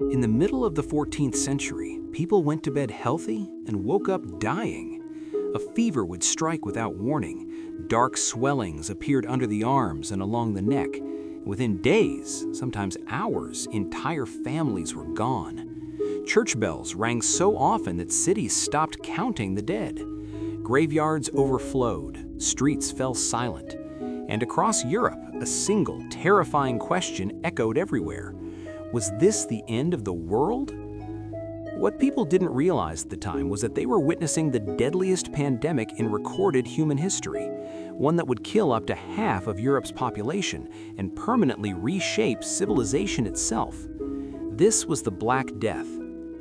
In the middle of the 14th century, people went to bed healthy and woke up dying. A fever would strike without warning. Dark swellings appeared under the arms and along the neck. Within days, sometimes hours, entire families were gone. Church bells rang so often that cities stopped counting the dead. Graveyards overflowed, streets fell silent, and across Europe, a single, terrifying question echoed everywhere. Was this the end of the world? What people didn't realize at the time was that they were witnessing the deadliest pandemic in recorded human history, one that would kill up to half of Europe's population and permanently reshape civilization itself. This was the Black Death,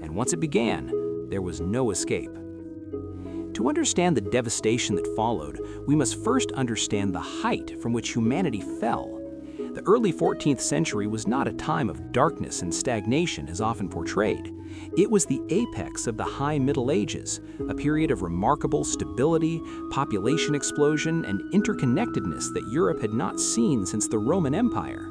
and once it began, there was no escape. To understand the devastation that followed, we must first understand the height from which humanity fell. The early 14th century was not a time of darkness and stagnation as often portrayed. It was the apex of the High Middle Ages, a period of remarkable stability, population explosion, and interconnectedness that Europe had not seen since the Roman Empire.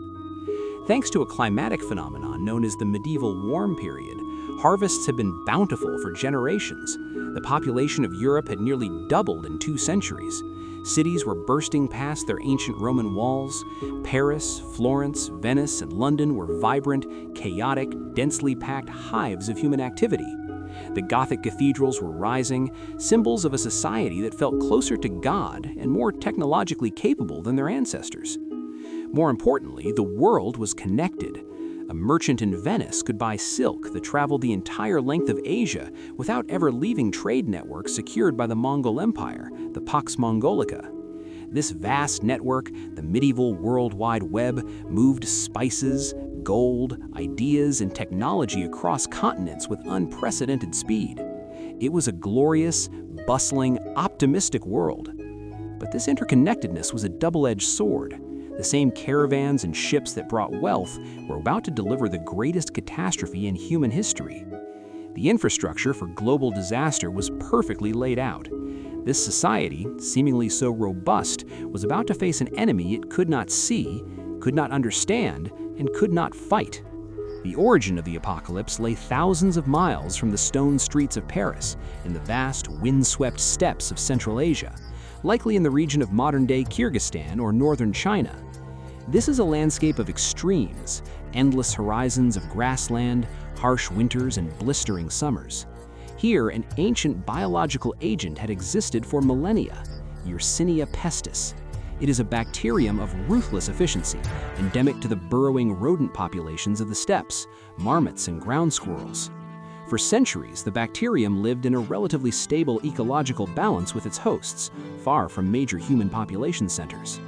Thanks to a climatic phenomenon known as the medieval warm period, harvests had been bountiful for generations. The population of Europe had nearly doubled in 2 centuries. Cities were bursting past their ancient Roman walls. Paris, Florence, Venice, and London were vibrant, chaotic, densely packed hives of human activity. The Gothic cathedrals were rising, symbols of a society that felt closer to God and more technologically capable than their ancestors. More importantly, the world was connected. A merchant in Venice could buy silk that traveled the entire length of Asia without ever leaving trade networks secured by the Mongol Empire, the Pax Mongolica. This vast network, the medieval World Wide Web, moved spices, gold, ideas, and technology across continents with unprecedented speed. It was a glorious, bustling, optimistic world. But this interconnectedness was a double-edged sword. The same caravans and ships that brought wealth were about to deliver the greatest catastrophe in human history. The infrastructure for global disaster was perfectly laid out. This society, seemingly so robust, was about to face an enemy it could not see, could not understand, and could not fight. The origin of the apocalypse lay thousands of miles from the stone streets of Paris, in the vast, windswept steppes of Central Asia, likely in the region of modern-day Kyrgyzstan or northern China. This is a landscape of extremes, endless horizons of grassland, harsh winters, and blistering summers. Here, an ancient biological agent had existed for millennia, Yersinia pestis. It is a bacterium of ruthless efficiency, endemic to the burrowing rodent populations of the steppes, marmots and ground squirrels. For centuries, the bacterium lived in a relatively stable ecological balance with its hosts, far from major human population centers.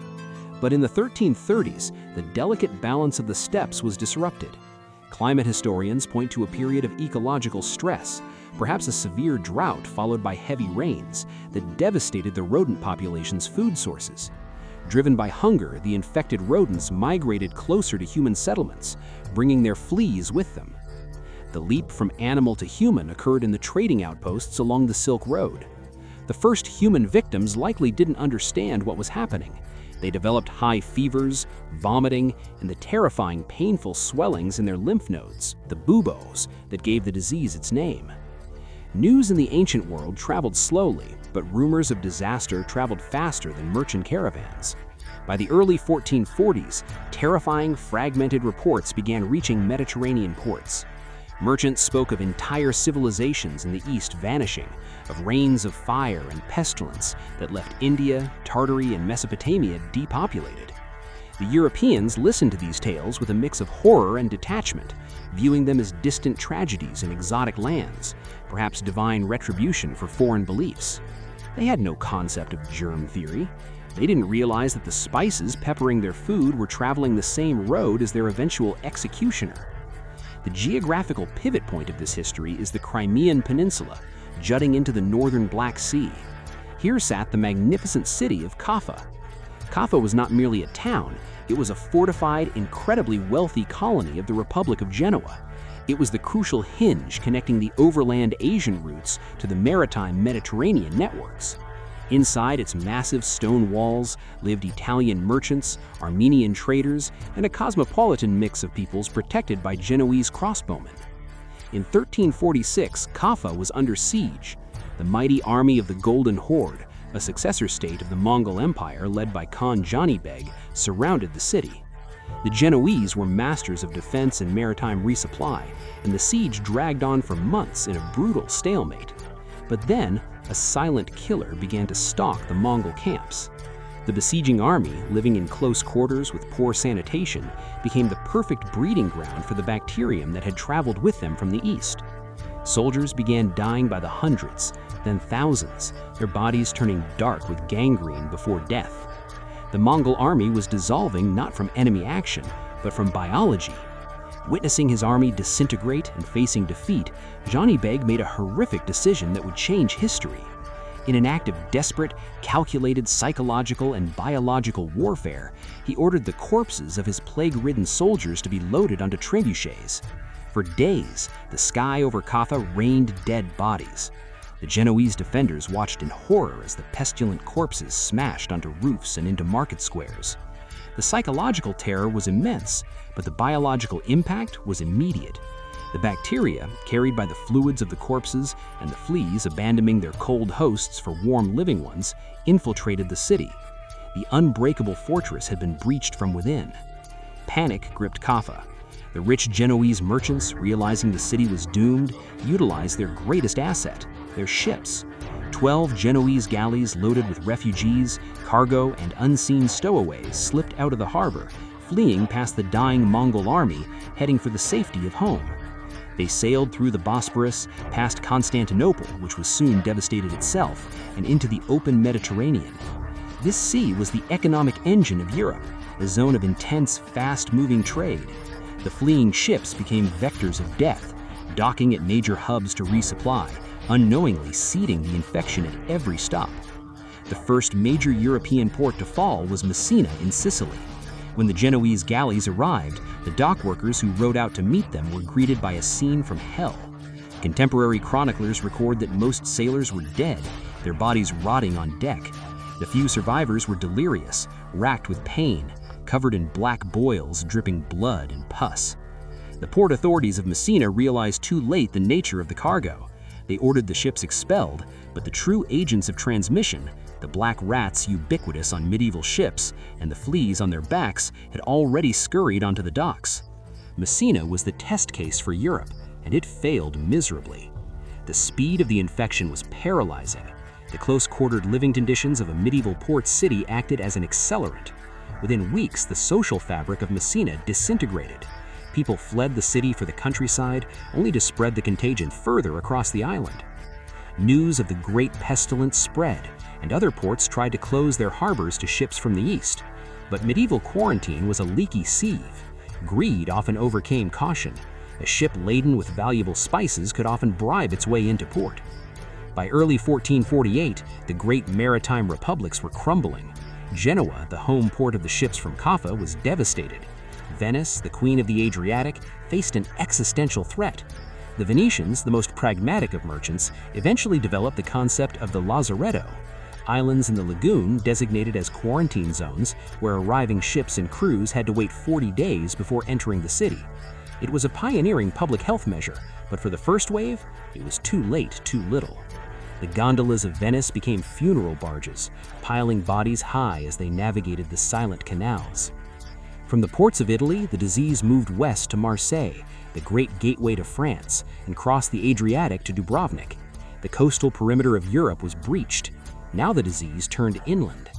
But in the 1330s, the delicate balance of the steppes was disrupted. Climate historians point to a period of ecological stress, perhaps a severe drought followed by heavy rains, that devastated the rodent population's food sources. Driven by hunger, the infected rodents migrated closer to human settlements, bringing their fleas with them. The leap from animal to human occurred in the trading outposts along the Silk Road. The first human victims likely didn't understand what was happening. They developed high fevers, vomiting, and the terrifying, painful swellings in their lymph nodes, the buboes, that gave the disease its name. News in the ancient world traveled slowly, but rumors of disaster traveled faster than merchant caravans. By the early 1440s, terrifying, fragmented reports began reaching Mediterranean ports. Merchants spoke of entire civilizations in the east vanishing, of reigns of fire and pestilence that left India, Tartary, and Mesopotamia depopulated. The Europeans listened to these tales with a mix of horror and detachment, viewing them as distant tragedies in exotic lands, perhaps divine retribution for foreign beliefs. They had no concept of germ theory. They didn't realize that the spices peppering their food were traveling the same road as their eventual executioner. The geographical pivot point of this history is the Crimean Peninsula, jutting into the northern Black Sea. Here sat the magnificent city of Kaffa. Kaffa was not merely a town, it was a fortified, incredibly wealthy colony of the Republic of Genoa. It was the crucial hinge connecting the overland Asian routes to the maritime Mediterranean networks. Inside its massive stone walls lived Italian merchants, Armenian traders, and a cosmopolitan mix of peoples protected by Genoese crossbowmen. In 1346, Kaffa was under siege. The mighty army of the Golden Horde, a successor state of the Mongol Empire led by Khan Janibeg, surrounded the city. The Genoese were masters of defense and maritime resupply, and the siege dragged on for months in a brutal stalemate. But then, a silent killer began to stalk the Mongol camps. The besieging army, living in close quarters with poor sanitation, became the perfect breeding ground for the bacterium that had traveled with them from the east. Soldiers began dying by the hundreds, then thousands, their bodies turning dark with gangrene before death. The Mongol army was dissolving not from enemy action, but from biology. Witnessing his army disintegrate and facing defeat, Janibeg made a horrific decision that would change history. In an act of desperate, calculated psychological and biological warfare, he ordered the corpses of his plague-ridden soldiers to be loaded onto trebuchets. For days, the sky over Kaffa rained dead bodies. The Genoese defenders watched in horror as the pestilent corpses smashed onto roofs and into market squares. The psychological terror was immense, but the biological impact was immediate. The bacteria, carried by the fluids of the corpses and the fleas abandoning their cold hosts for warm living ones, infiltrated the city. The unbreakable fortress had been breached from within. Panic gripped Kaffa. The rich Genoese merchants, realizing the city was doomed, utilized their greatest asset, their ships. 12 Genoese galleys loaded with refugees, cargo, and unseen stowaways slipped out of the harbor, fleeing past the dying Mongol army, heading for the safety of home. They sailed through the Bosporus, past Constantinople, which was soon devastated itself, and into the open Mediterranean. This sea was the economic engine of Europe, a zone of intense, fast-moving trade. The fleeing ships became vectors of death, docking at major hubs to resupply, unknowingly seeding the infection at every stop. The first major European port to fall was Messina in Sicily. When the Genoese galleys arrived, the dock workers who rowed out to meet them were greeted by a scene from hell. Contemporary chroniclers record that most sailors were dead, their bodies rotting on deck. The few survivors were delirious, racked with pain, covered in black boils dripping blood and pus. The port authorities of Messina realized too late the nature of the cargo. They ordered the ships expelled, but the true agents of transmission, the black rats ubiquitous on medieval ships and the fleas on their backs, had already scurried onto the docks. Messina was the test case for Europe, and it failed miserably. The speed of the infection was paralyzing. The close-quartered living conditions of a medieval port city acted as an accelerant. Within weeks, the social fabric of Messina disintegrated. People fled the city for the countryside, only to spread the contagion further across the island. News of the great pestilence spread, and other ports tried to close their harbors to ships from the east. But medieval quarantine was a leaky sieve. Greed often overcame caution. A ship laden with valuable spices could often bribe its way into port. By early 1448, the great maritime republics were crumbling. Genoa, the home port of the ships from Kaffa, was devastated. Venice, the queen of the Adriatic, faced an existential threat. The Venetians, the most pragmatic of merchants, eventually developed the concept of the lazaretto, islands in the lagoon designated as quarantine zones where arriving ships and crews had to wait 40 days before entering the city. It was a pioneering public health measure, but for the first wave, it was too late, too little. The gondolas of Venice became funeral barges, piling bodies high as they navigated the silent canals. From the ports of Italy, the disease moved west to Marseille, the great gateway to France, and crossed the Adriatic to Dubrovnik. The coastal perimeter of Europe was breached. Now the disease turned inland.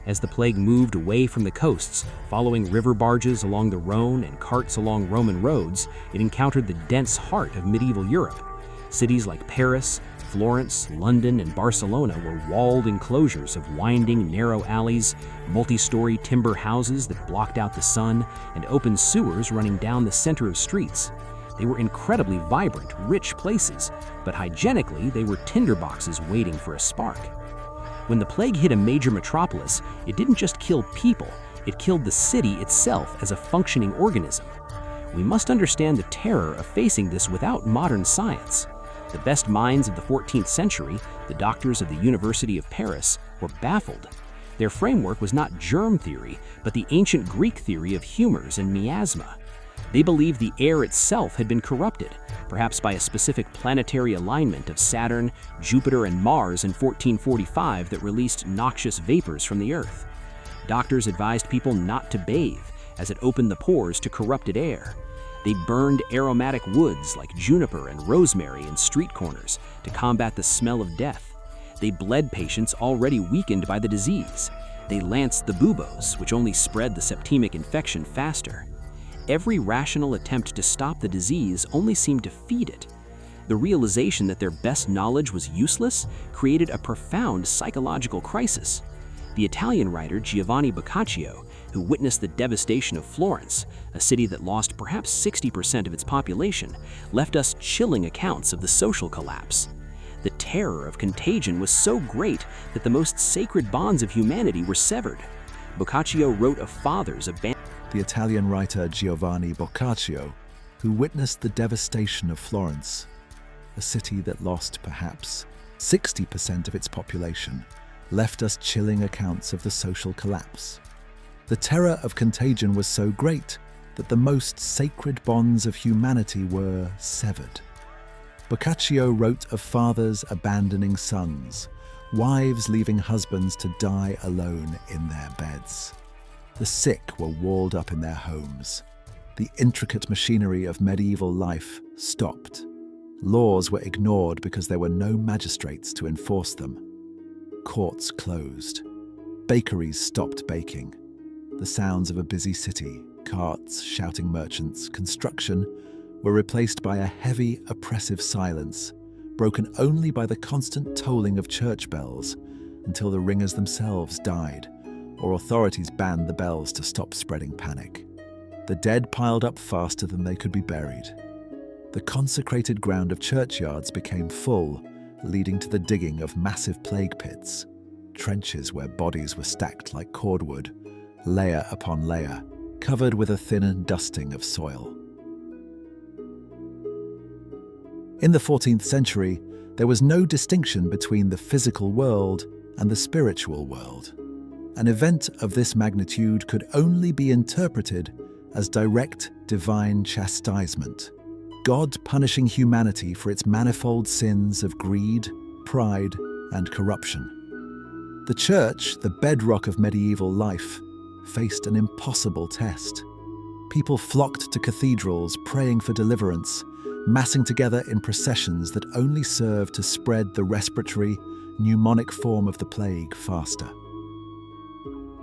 As the plague moved away from the coasts, following river barges along the Rhone and carts along Roman roads, it encountered the dense heart of medieval Europe. Cities like Paris, Florence, London, and Barcelona were walled enclosures of winding, narrow alleys, multi-story timber houses that blocked out the sun, and open sewers running down the center of streets. They were incredibly vibrant, rich places, but hygienically they were tinderboxes waiting for a spark. When the plague hit a major metropolis, it didn't just kill people, it killed the city itself as a functioning organism. We must understand the terror of facing this without modern science. The best minds of the 14th century, the doctors of the University of Paris, were baffled. Their framework was not germ theory, but the ancient Greek theory of humors and miasma. They believed the air itself had been corrupted, perhaps by a specific planetary alignment of Saturn, Jupiter, and Mars in 1445 that released noxious vapors from the Earth. Doctors advised people not to bathe, as it opened the pores to corrupted air. They burned aromatic woods like juniper and rosemary in street corners to combat the smell of death. They bled patients already weakened by the disease. They lanced the buboes, which only spread the septemic infection faster. Every rational attempt to stop the disease only seemed to feed it. The realization that their best knowledge was useless created a profound psychological crisis. The Italian writer Giovanni Boccaccio, who witnessed the devastation of Florence, a city that lost perhaps 60% of its population, left us chilling accounts of the social collapse. The terror of contagion was so great that the most sacred bonds of humanity were severed. Boccaccio wrote of fathers abandoned. The Italian writer Giovanni Boccaccio, who witnessed the devastation of Florence, a city that lost perhaps 60% of its population, left us chilling accounts of the social collapse. The terror of contagion was so great that the most sacred bonds of humanity were severed. Boccaccio wrote of fathers abandoning sons, wives leaving husbands to die alone in their beds. The sick were walled up in their homes. The intricate machinery of medieval life stopped. Laws were ignored because there were no magistrates to enforce them. Courts closed. Bakeries stopped baking. The sounds of a busy city, carts, shouting merchants, construction, were replaced by a heavy, oppressive silence, broken only by the constant tolling of church bells until the ringers themselves died, or authorities banned the bells to stop spreading panic. The dead piled up faster than they could be buried. The consecrated ground of churchyards became full, leading to the digging of massive plague pits, trenches where bodies were stacked like cordwood, layer upon layer, covered with a thin dusting of soil. In the 14th century, there was no distinction between the physical world and the spiritual world. An event of this magnitude could only be interpreted as direct divine chastisement, God punishing humanity for its manifold sins of greed, pride, and corruption. The Church, the bedrock of medieval life, faced an impossible test. People flocked to cathedrals praying for deliverance, massing together in processions that only served to spread the respiratory, pneumonic form of the plague faster.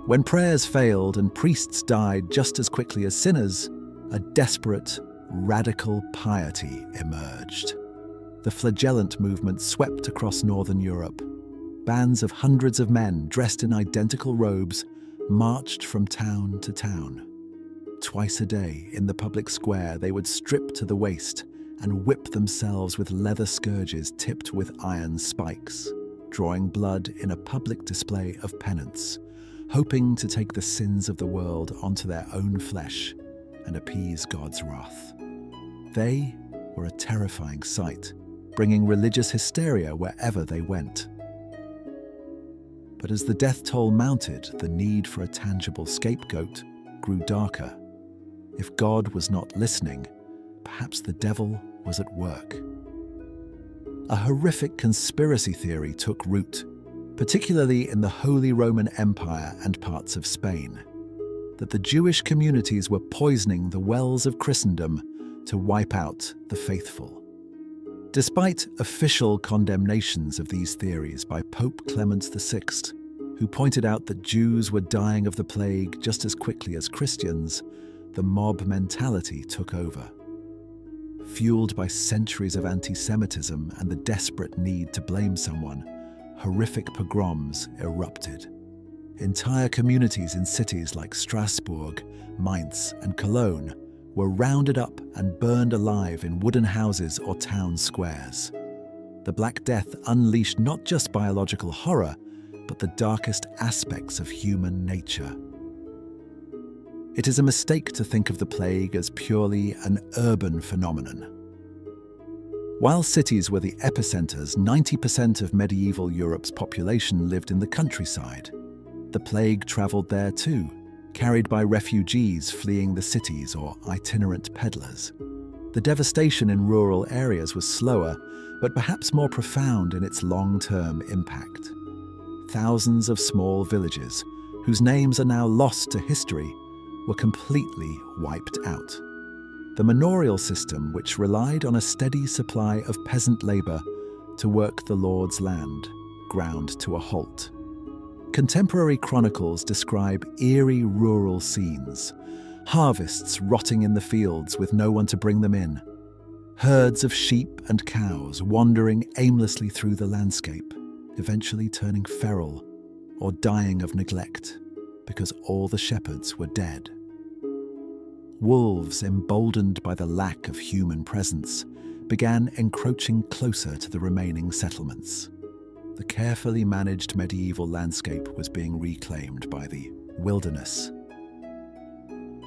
When prayers failed and priests died just as quickly as sinners, a desperate, radical piety emerged. The flagellant movement swept across northern Europe. Bands of hundreds of men dressed in identical robes marched from town to town. Twice a day, in the public square, they would strip to the waist and whip themselves with leather scourges tipped with iron spikes, drawing blood in a public display of penance, hoping to take the sins of the world onto their own flesh and appease God's wrath. They were a terrifying sight, bringing religious hysteria wherever they went. But as the death toll mounted, the need for a tangible scapegoat grew darker. If God was not listening, perhaps the devil was at work. A horrific conspiracy theory took root, particularly in the Holy Roman Empire and parts of Spain, that the Jewish communities were poisoning the wells of Christendom to wipe out the faithful. Despite official condemnations of these theories by Pope Clement VI, who pointed out that Jews were dying of the plague just as quickly as Christians, the mob mentality took over. Fueled by centuries of anti-Semitism and the desperate need to blame someone, horrific pogroms erupted. Entire communities in cities like Strasbourg, Mainz, and Cologne were rounded up and burned alive in wooden houses or town squares. The Black Death unleashed not just biological horror, but the darkest aspects of human nature. It is a mistake to think of the plague as purely an urban phenomenon. While cities were the epicenters, 90% of medieval Europe's population lived in the countryside. The plague traveled there too, carried by refugees fleeing the cities or itinerant peddlers. The devastation in rural areas was slower, but perhaps more profound in its long-term impact. Thousands of small villages, whose names are now lost to history, were completely wiped out. The manorial system, which relied on a steady supply of peasant labor to work the Lord's land, ground to a halt. Contemporary chronicles describe eerie rural scenes, harvests rotting in the fields with no one to bring them in, herds of sheep and cows wandering aimlessly through the landscape, eventually turning feral or dying of neglect because all the shepherds were dead. Wolves, emboldened by the lack of human presence, began encroaching closer to the remaining settlements. The carefully managed medieval landscape was being reclaimed by the wilderness.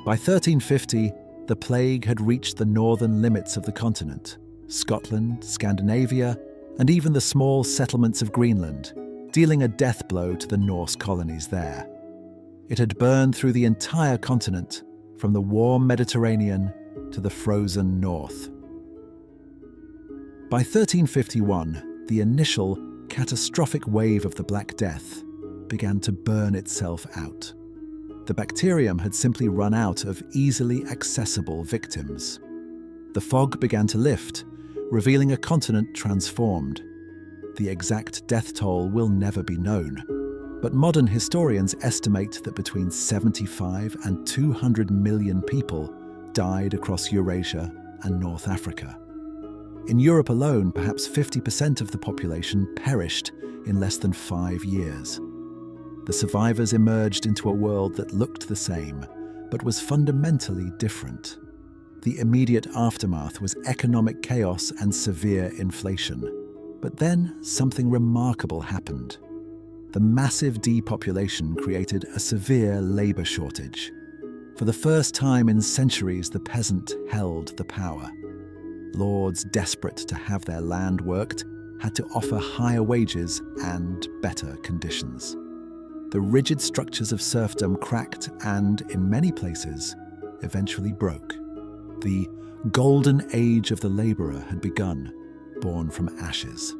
By 1350, the plague had reached the northern limits of the continent, Scotland, Scandinavia, and even the small settlements of Greenland, dealing a death blow to the Norse colonies there. It had burned through the entire continent, from the warm Mediterranean to the frozen north. By 1351, the initial catastrophic wave of the Black Death began to burn itself out. The bacterium had simply run out of easily accessible victims. The fog began to lift, revealing a continent transformed. The exact death toll will never be known, but modern historians estimate that between 75 and 200 million people died across Eurasia and North Africa. In Europe alone, perhaps 50% of the population perished in less than 5 years. The survivors emerged into a world that looked the same, but was fundamentally different. The immediate aftermath was economic chaos and severe inflation. But then something remarkable happened. The massive depopulation created a severe labor shortage. For the first time in centuries, the peasant held the power. Lords desperate to have their land worked had to offer higher wages and better conditions. The rigid structures of serfdom cracked and, in many places, eventually broke. The golden age of the laborer had begun, born from ashes.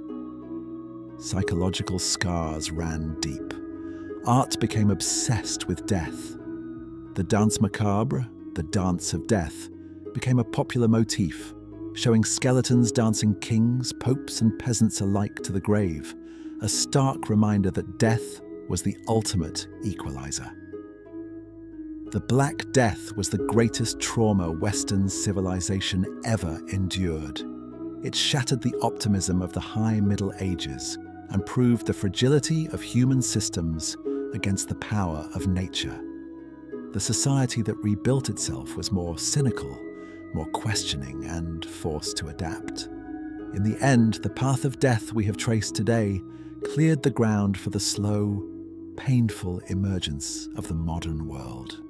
Psychological scars ran deep. Art became obsessed with death. The danse macabre, the dance of death, became a popular motif, showing skeletons dancing kings, popes, and peasants alike to the grave, a stark reminder that death was the ultimate equalizer. The Black Death was the greatest trauma Western civilization ever endured. It shattered the optimism of the High Middle Ages and proved the fragility of human systems against the power of nature. The society that rebuilt itself was more cynical, more questioning, and forced to adapt. In the end, the path of death we have traced today cleared the ground for the slow, painful emergence of the modern world.